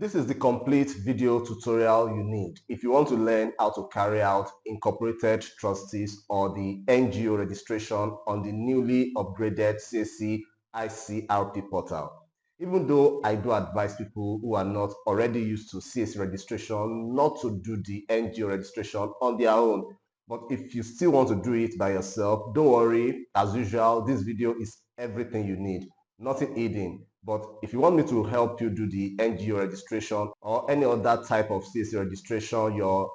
This is the complete video tutorial you need if you want to learn how to carry out Incorporated Trustees or the NGO registration on the newly upgraded CAC ICRP portal. Even though I do advise people who are not already used to CAC registration not to do the NGO registration on their own. But if you still want to do it by yourself, don't worry. As usual, this video is everything you need, nothing hidden. But if you want me to help you do the NGO registration or any other type of CAC registration, your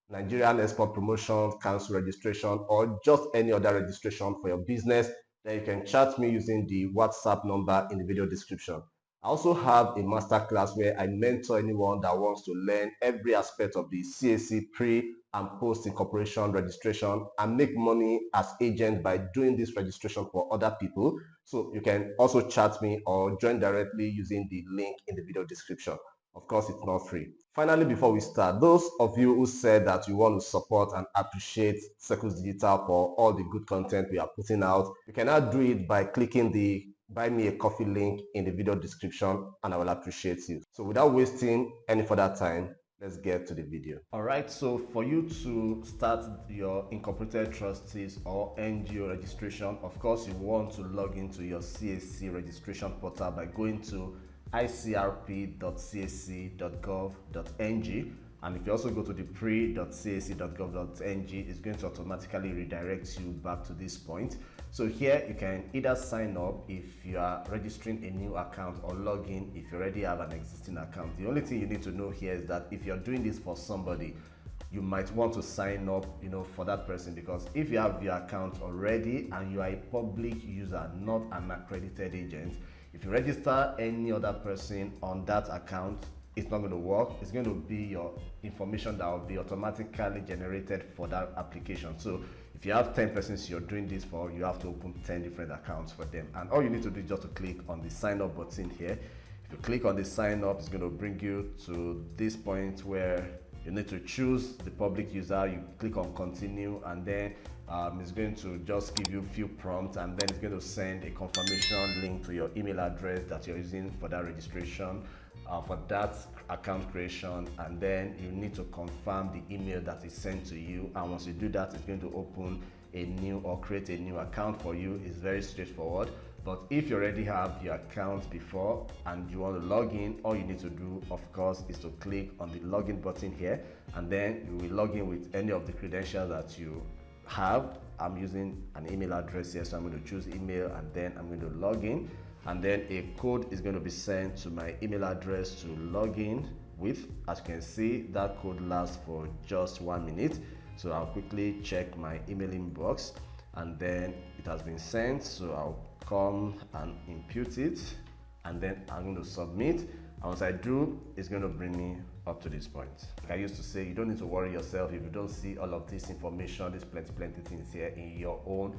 Nigerian Export Promotion Council registration, or just any other registration for your business, then you can chat me using the WhatsApp number in the video description. I also have a masterclass where I mentor anyone that wants to learn every aspect of the CAC pre and post incorporation registration and make money as agent by doing this registration for other people. So you can also chat me or join directly using the link in the video description. Of course, it's not free. Finally, before we start, those of you who said that you want to support and appreciate Circles Digital for all the good content we are putting out, you can now do it by clicking the Buy Me a Coffee link in the video description, and I will appreciate you. So without wasting any further time, let's get to the video. All right, so for you to start your Incorporated Trustees or NGO registration, of course, you want to log into your CAC registration portal by going to icrp.cac.gov.ng, and if you also go to the pre.cac.gov.ng, it's going to automatically redirect you back to this point. So here you can either sign up if you are registering a new account or log in if you already have an existing account. The only thing you need to know here is that if you're doing this for somebody, you might want to sign up, for that person, because if you have your account already and you are a public user, not an accredited agent, if you register any other person on that account, it's not going to work. It's going to be your information that will be automatically generated for that application. So if you have 10 persons you're doing this for, you have to open 10 different accounts for them. And all you need to do is just to click on the sign up button here. If you click on the sign up, it's going to bring you to this point where you need to choose the public user. You click on continue, and then it's going to just give you a few prompts, and then it's going to send a confirmation link to your email address that you're using for that registration, for that account creation, and then you need to confirm the email that is sent to you. And once you do that, it's going to open a new or create a new account for you. It's very straightforward. But if you already have your account before and you want to log in, all you need to do, of course, is to click on the login button here, and then you will log in with any of the credentials that you have. I'm using an email address here, so I'm going to choose email, and then I'm going to log in, and then a code is going to be sent to my email address to log in with. As you can see, that code lasts for just 1 minute. So I'll quickly check my email inbox, and then it has been sent. So I'll come and input it, and then I'm going to submit. And once I do, it's going to bring me up to this point. Like I used to say, you don't need to worry yourself if you don't see all of this information, there's plenty things here in your own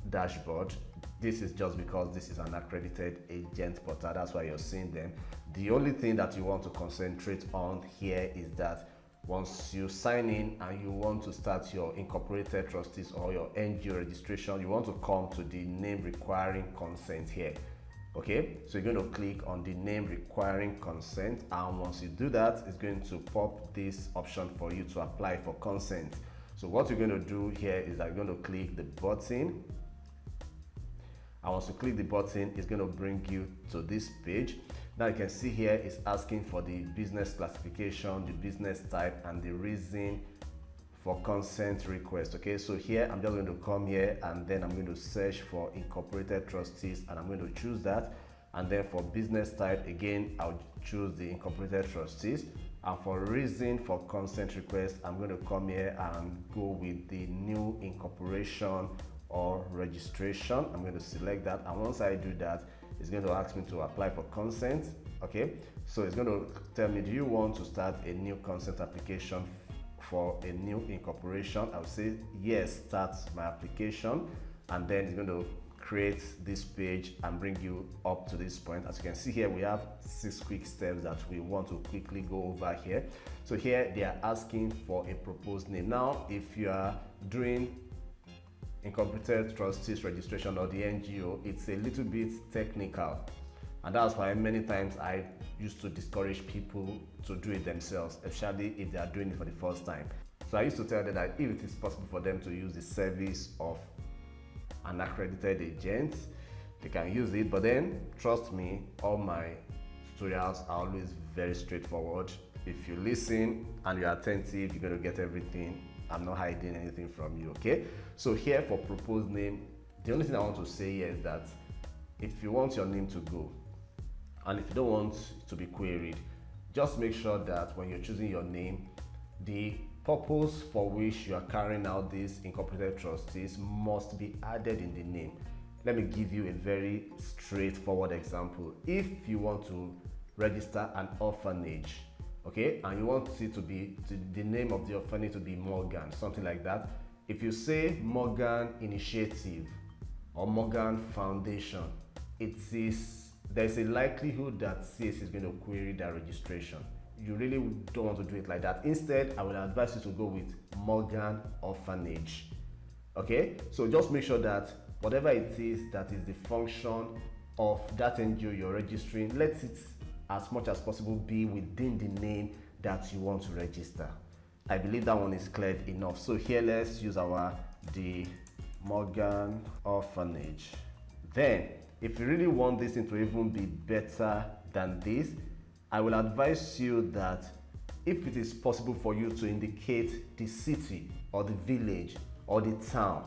dashboard. This is just because this is an accredited agent portal, that's why you're seeing them. The only thing that you want to concentrate on here is that once you sign in and you want to start your Incorporated Trustees or your NGO registration, you want to come to the name requiring consent here. Okay, so you're going to click on the name requiring consent, and once you do that, it's going to pop this option for you to apply for consent. So what you're going to do here is that you're going to click the button, and once you click the button, it's going to bring you to this page. Now you can see here it's asking for the business classification, the business type, and the reason for consent request. Okay, so here I'm just going to come here, and then I'm going to search for Incorporated Trustees, and I'm going to choose that. And then for business type, again, I'll choose the Incorporated Trustees. And for reason for consent request, I'm going to come here and go with the new incorporation or registration. I'm going to select that, and once I do that, it's going to ask me to apply for consent. Okay, so it's going to tell me, do you want to start a new consent application for a new incorporation? I'll say yes, start my application, and then it's going to create this page and bring you up to this point. As you can see here, we have 6 quick steps that we want to quickly go over here. So here they are asking for a proposed name. Now if you are doing Incorporated Trustees registration or the NGO, it's a little bit technical. And that's why many times I used to discourage people to do it themselves, especially if they are doing it for the first time. So I used to tell them that if it is possible for them to use the service of an accredited agent, they can use it. But then, trust me, all my tutorials are always very straightforward. If you listen and you're attentive, you're going to get everything. I'm not hiding anything from you, okay? So here for proposed name, the only thing I want to say here is that if you want your name to go, and if you don't want to be queried, just make sure that when you're choosing your name, the purpose for which you are carrying out these incorporated trustees must be added in the name. Let me give you a very straightforward example. If you want to register an orphanage, okay, and you want it to be the name of the orphanage to be Morgan, something like that. If you say Morgan Initiative or Morgan Foundation, there's a likelihood that CAC is going to query that registration. You really don't want to do it like that. Instead, I would advise you to go with Morgan Orphanage. Okay, so just make sure that whatever it is that is the function of that NGO you're registering, let it as much as possible be within the name that you want to register. I believe that one is cleared enough. So here let's use the Morgan Orphanage. Then if you really want this thing to even be better than this, I will advise you that if it is possible for you to indicate the city or the village or the town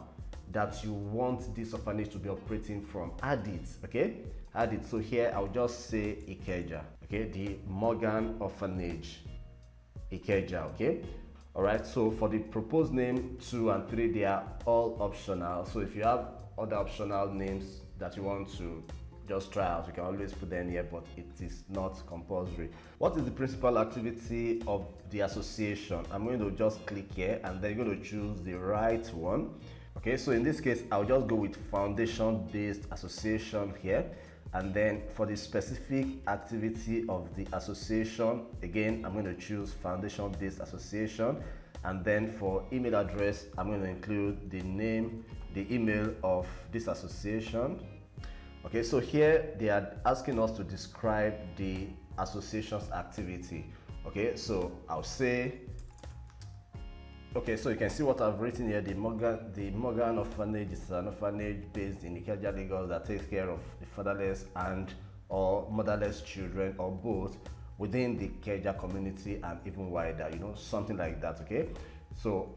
that you want this orphanage to be operating from, add it, okay? Add it. So here I'll just say Ikeja, okay? The Morgan Orphanage, Ikeja, okay? All right, so for the proposed name 2 and 3, they are all optional. So if you have other optional names that you want to just try out, you can always put them here, but it is not compulsory. What is the principal activity of the association? I'm going to just click here and then you're going to choose the right one. Okay, so in this case, I'll just go with foundation-based association here. And then for the specific activity of the association, again, I'm going to choose foundation-based association. And then for email address, I'm going to include the name, the email of this association. Okay, so here they are asking us to describe the association's activity. Okay, so I'll say, okay, so you can see what I've written here. The Morgan Orphanage is an orphanage based in Ikeja, Lagos that takes care of the fatherless and or motherless children or both within the Ikeja community and even wider, you know, something like that, okay? So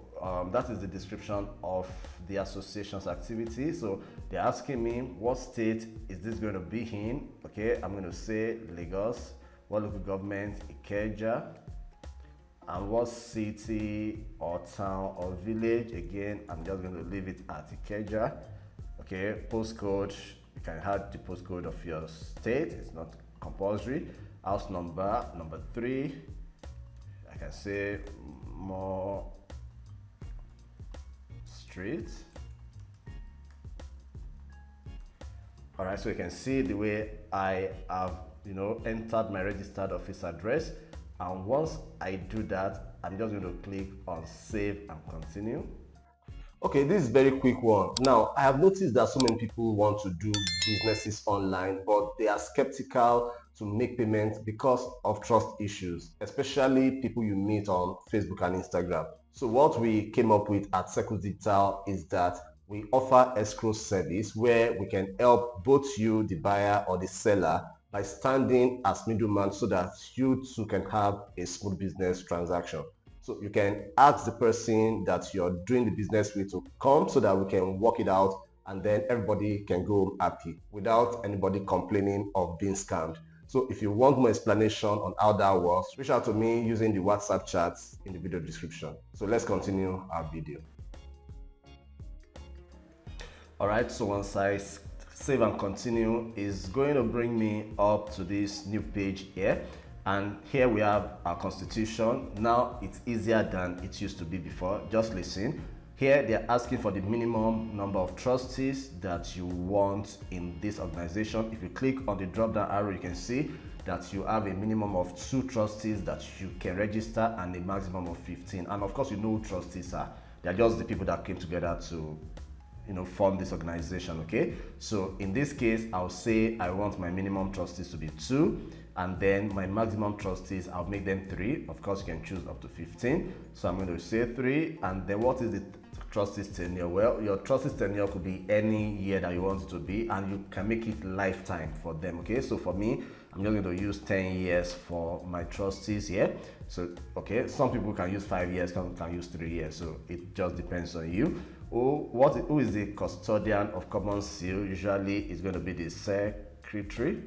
that is the description of the association's activity. So they're asking me what state is this going to be in. Okay, I'm going to say Lagos. What local government? Ikeja. And what city or town or village? Again, I'm just going to leave it at Ikeja. Okay, postcode, you can add the postcode of your state, it's not compulsory. House number 3, I can say more street. All right, so you can see the way I have, you know, entered my registered office address. And once I do that, I'm just going to click on save and continue. Okay, this is a very quick one. Now, I have noticed that so many people want to do businesses online, but they are skeptical to make payments because of trust issues, especially people you meet on Facebook and Instagram. So what we came up with at Circle Digital is that we offer escrow service where we can help both you, the buyer or the seller, by standing as middleman so that you too can have a smooth business transaction. So you can ask the person that you're doing the business with to come so that we can work it out and then everybody can go happy without anybody complaining of being scammed. So if you want more explanation on how that works, reach out to me using the WhatsApp chats in the video description. So let's continue our video. All right, so once I save and continue, is going to bring me up to this new page here. And here we have our constitution. Now it's easier than it used to be before. Just listen. Here they're asking for the minimum number of trustees that you want in this organization. If you click on the drop down arrow, you can see that you have a minimum of 2 trustees that you can register and a maximum of 15. And of course, you know who trustees are. They're just the people that came together to form this organization. Okay, so in this case, I'll say I want my minimum trustees to be 2, and then my maximum trustees, I'll make them 3. Of course, you can choose up to 15. So I'm going to say 3, and then what is the trustees tenure? Well, your trustees tenure could be any year that you want it to be, and you can make it lifetime for them. Okay, so for me, I'm just going to use 10 years for my trustees here. So okay, some people can use 5 years, some can use 3 years, so it just depends on you. Who is the custodian of common seal? Usually it's going to be the secretary.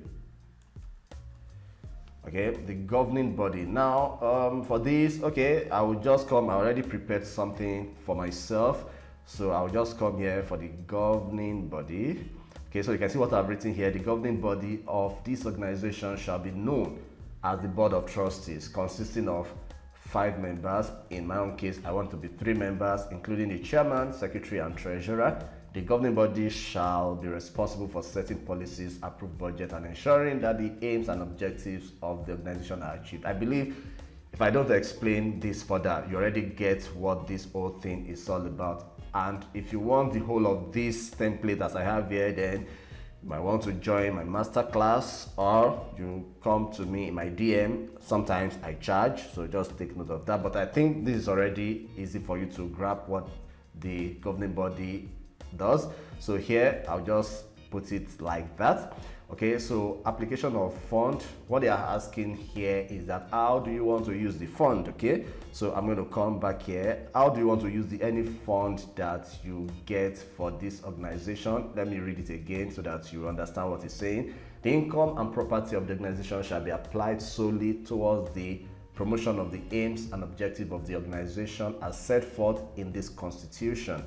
Okay, the governing body. Now for this, okay, I will just come. I already prepared something for myself, so I'll just come here for the governing body. Okay, so you can see what I've written here. The governing body of this organization shall be known as the board of trustees, consisting of 5 members. In my own case, I want to be 3 members, including the chairman, secretary, and treasurer. The governing body shall be responsible for setting policies, approved budget, and ensuring that the aims and objectives of the organization are achieved. I believe if I don't explain this further, you already get what this whole thing is all about. And if you want the whole of this template as I have here, then you might want to join my masterclass, or you come to me in my DM. Sometimes I charge, so just take note of that. But I think this is already easy for you to grab what the governing body does. So here I'll just put it like that. Okay, so application of fund, what they are asking here is that how do you want to use the fund? Okay, so I'm going to come back here. How do you want to use any fund that you get for this organization? Let me read it again so that you understand what it's saying. The income and property of the organization shall be applied solely towards the promotion of the aims and objectives of the organization as set forth in this constitution,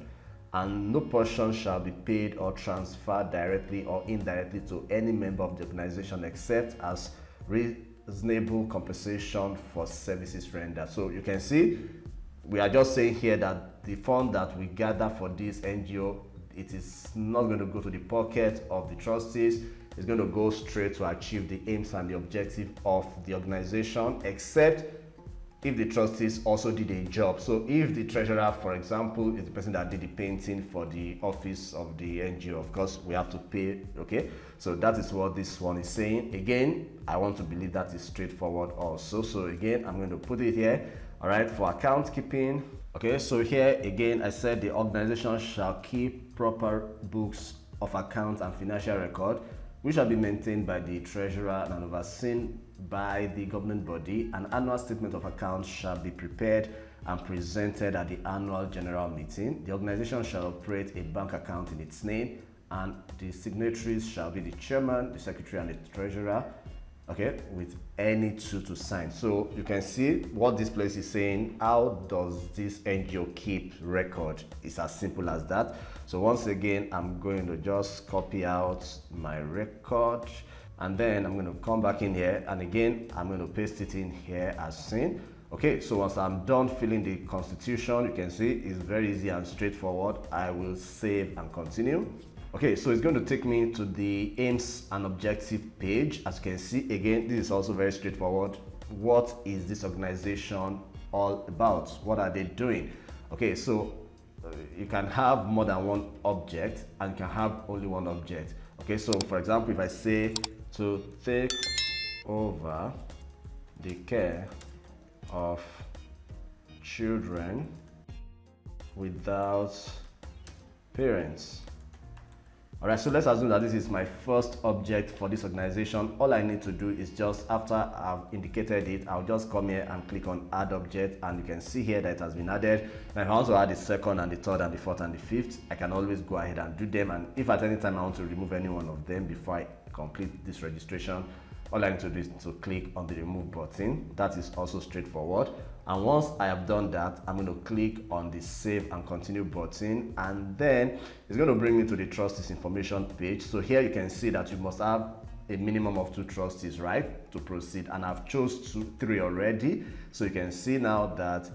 and no portion shall be paid or transferred directly or indirectly to any member of the organization except as reasonable compensation for services rendered. So you can see we are just saying here that the fund that we gather for this NGO, it is not going to go to the pocket of the trustees. It's going to go straight to achieve the aims and the objective of the organization, except if the trustees also did a job. So if the treasurer, for example, is the person that did the painting for the office of the NGO, of course we have to pay. Okay, so that is what this one is saying. Again, I want to believe that is straightforward also. So again, I'm going to put it here. All right, for account keeping. Okay, so here again, I said the organization shall keep proper books of accounts and financial record, which shall be maintained by the treasurer and overseen by the governing body. An annual statement of accounts shall be prepared and presented at the annual general meeting. The organization shall operate a bank account in its name, and the signatories shall be the chairman, the secretary, and the treasurer. Okay, with any 2 to sign. So you can see what this place is saying. How does this NGO keep record? It's as simple as that. So once again, I'm going to just copy out my record, and then I'm going to come back in here, and again I'm going to paste it in here as seen. Okay, so once I'm done filling the constitution, you can see it's very easy and straightforward. I will save and continue. Okay, so it's going to take me to the aims and objective page. As you can see, again, this is also very straightforward. What is this organization all about? What are they doing? Okay, so you can have more than one object, and you can have only one object. Okay, so for example, if I say to take over the care of children without parents. All right, so let's assume that this is my first object for this organization. All I need to do is just, after I've indicated it, I'll just come here and click on add object, and you can see here that it has been added. Now if I want to add the second and the third and the fourth and the fifth, I can always go ahead and do them. And if at any time I want to remove any one of them before I complete this registration, all I need to do is to click on the remove button. That is also straightforward. And once I have done that, I'm going to click on the save and continue button, and then it's going to bring me to the trustees information page. So here you can see that you must have a minimum of 2 trustees, right, to proceed, and I've chose 3 already. So you can see now that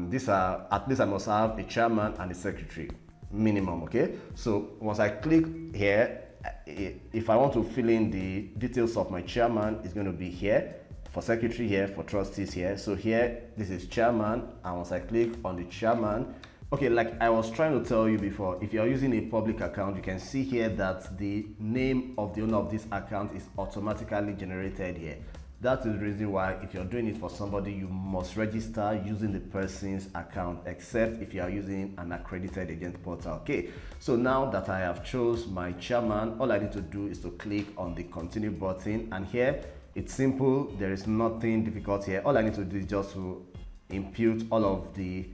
these are, at least I must have a chairman and a secretary minimum. Okay, so once I click here, if I want to fill in the details of my chairman, it's going to be here, for secretary here, for trustees here. So here, this is chairman, and once I click on the chairman, Okay, like I was trying to tell you before, if you're using a public account, you can see here that the name of the owner of this account is automatically generated here. That is the reason why if you're doing it for somebody, you must register using the person's account, except if you are using an accredited agent portal. Okay, so now that I have chose my chairman, all I need to do is to click on the continue button, and here it's simple. There is nothing difficult here. All I need to do is just to input all of the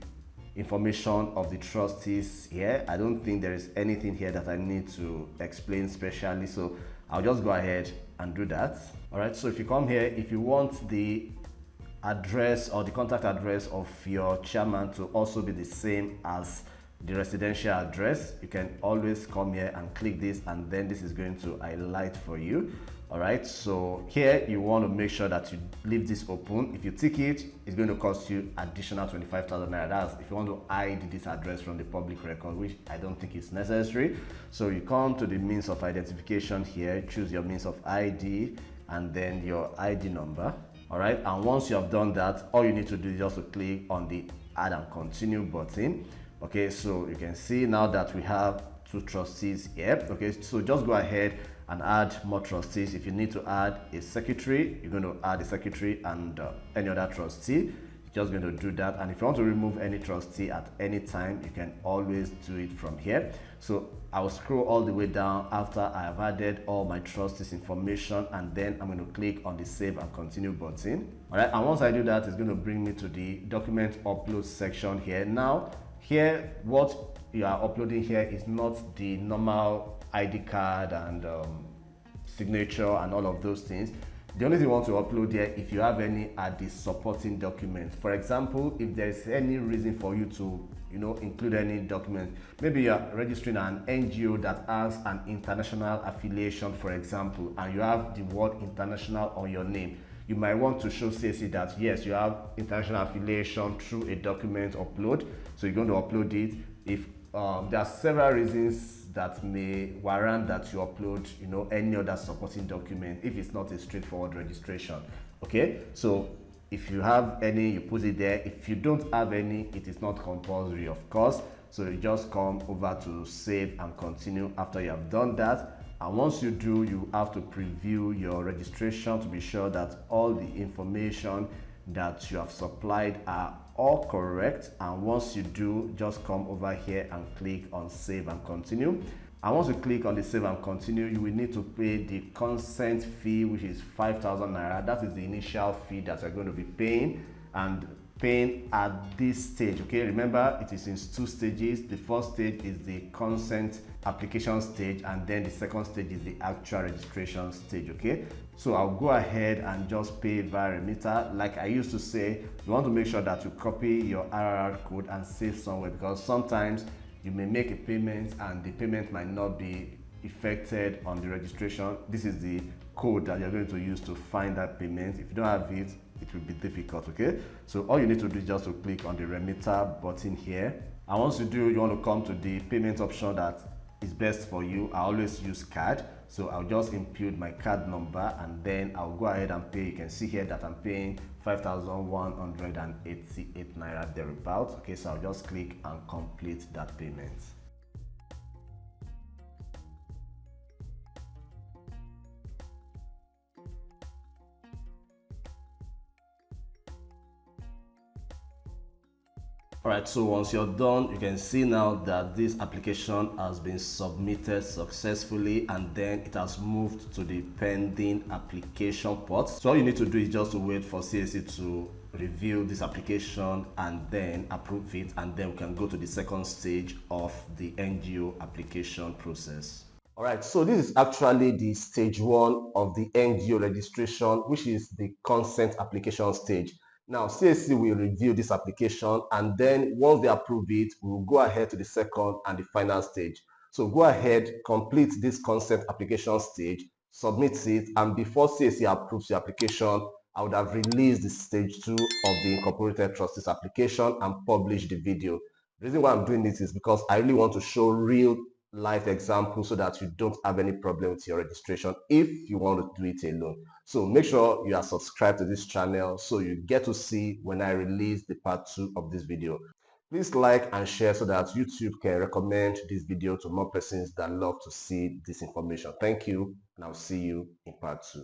information of the trustees here. I don't think there is anything here that I need to explain specially, so I'll just go ahead and do that. All right, so if you come here, if you want the address or the contact address of your chairman to also be the same as the residential address, you can always come here and click this, and then this is going to highlight for you. All right, so here you want to make sure that you leave this open. If you tick it, it's going to cost you additional 25,000 naira. That's if you want to hide this address from the public record, which I don't think is necessary. So you come to the means of identification here, choose your means of ID and then your ID number. All right, and once you have done that, all you need to do is just to click on the add and continue button. Okay, so you can see now that we have 2 trustees here. Okay, so just go ahead and add more trustees. If you need to add a secretary, you're going to add a secretary, and any other trustee, you're just going to do that. And if you want to remove any trustee at any time, you can always do it from here. So I'll scroll all the way down after I have added all my trustees information, and then I'm going to click on the save and continue button. All right, and once I do that, it's going to bring me to the document upload section here. Now here, what you are uploading here is not the normal ID card and signature and all of those things. The only thing you want to upload here, if you have any, are the supporting documents. For example, if there's any reason for you to include any document, maybe you're registering an NGO that has an international affiliation, for example, and you have the word international on your name. You might want to show CAC that yes, you have international affiliation through a document upload. So you're going to upload it. If there are several reasons that may warrant that you upload any other supporting document if it's not a straightforward registration. Okay, so if you have any, you put it there. If you don't have any, it is not compulsory, of course. So you just come over to save and continue after you have done that. And once you do, you have to preview your registration to be sure that all the information that you have supplied are all correct. And once you do, just come over here and click on save and continue. And once you click on the save and continue, you will need to pay the consent fee, which is 5,000 naira. That is the initial fee that you're going to be paying and paying at this stage. Okay, remember it is in 2 stages. The first stage is the consent application stage, and then the second stage is the actual registration stage. Okay, so I'll go ahead and just pay via remitter. Like I used to say, you want to make sure that you copy your RRR code and save somewhere, because sometimes you may make a payment and the payment might not be effected on the registration. This is the code that you're going to use to find that payment. If you don't have it, it will be difficult. Okay, so all you need to do is just to click on the remitter button here, and once you do, you want to come to the payment option that is best for you. I always use card, so I'll just input my card number and then I'll go ahead and pay. You can see here that I'm paying 5,188 naira thereabouts. Okay, so I'll just click and complete that payment. Alright, so once you're done, you can see now that this application has been submitted successfully, and then it has moved to the pending application part. So all you need to do is just to wait for CAC to review this application and then approve it, and then we can go to the second stage of the NGO application process. Alright, so this is actually the stage 1 of the NGO registration, which is the consent application stage. Now, CAC will review this application, and then once they approve it, we will go ahead to the second and the final stage. So go ahead, complete this consent application stage, submit it, and before CAC approves your application, I would have released the stage 2 of the Incorporated Trustees application and published the video. The reason why I'm doing this is because I really want to show real life examples so that you don't have any problem with your registration if you want to do it alone. So make sure you are subscribed to this channel so you get to see when I release the part 2 of this video. Please like and share so that YouTube can recommend this video to more persons that love to see this information. Thank you, and I'll see you in part 2.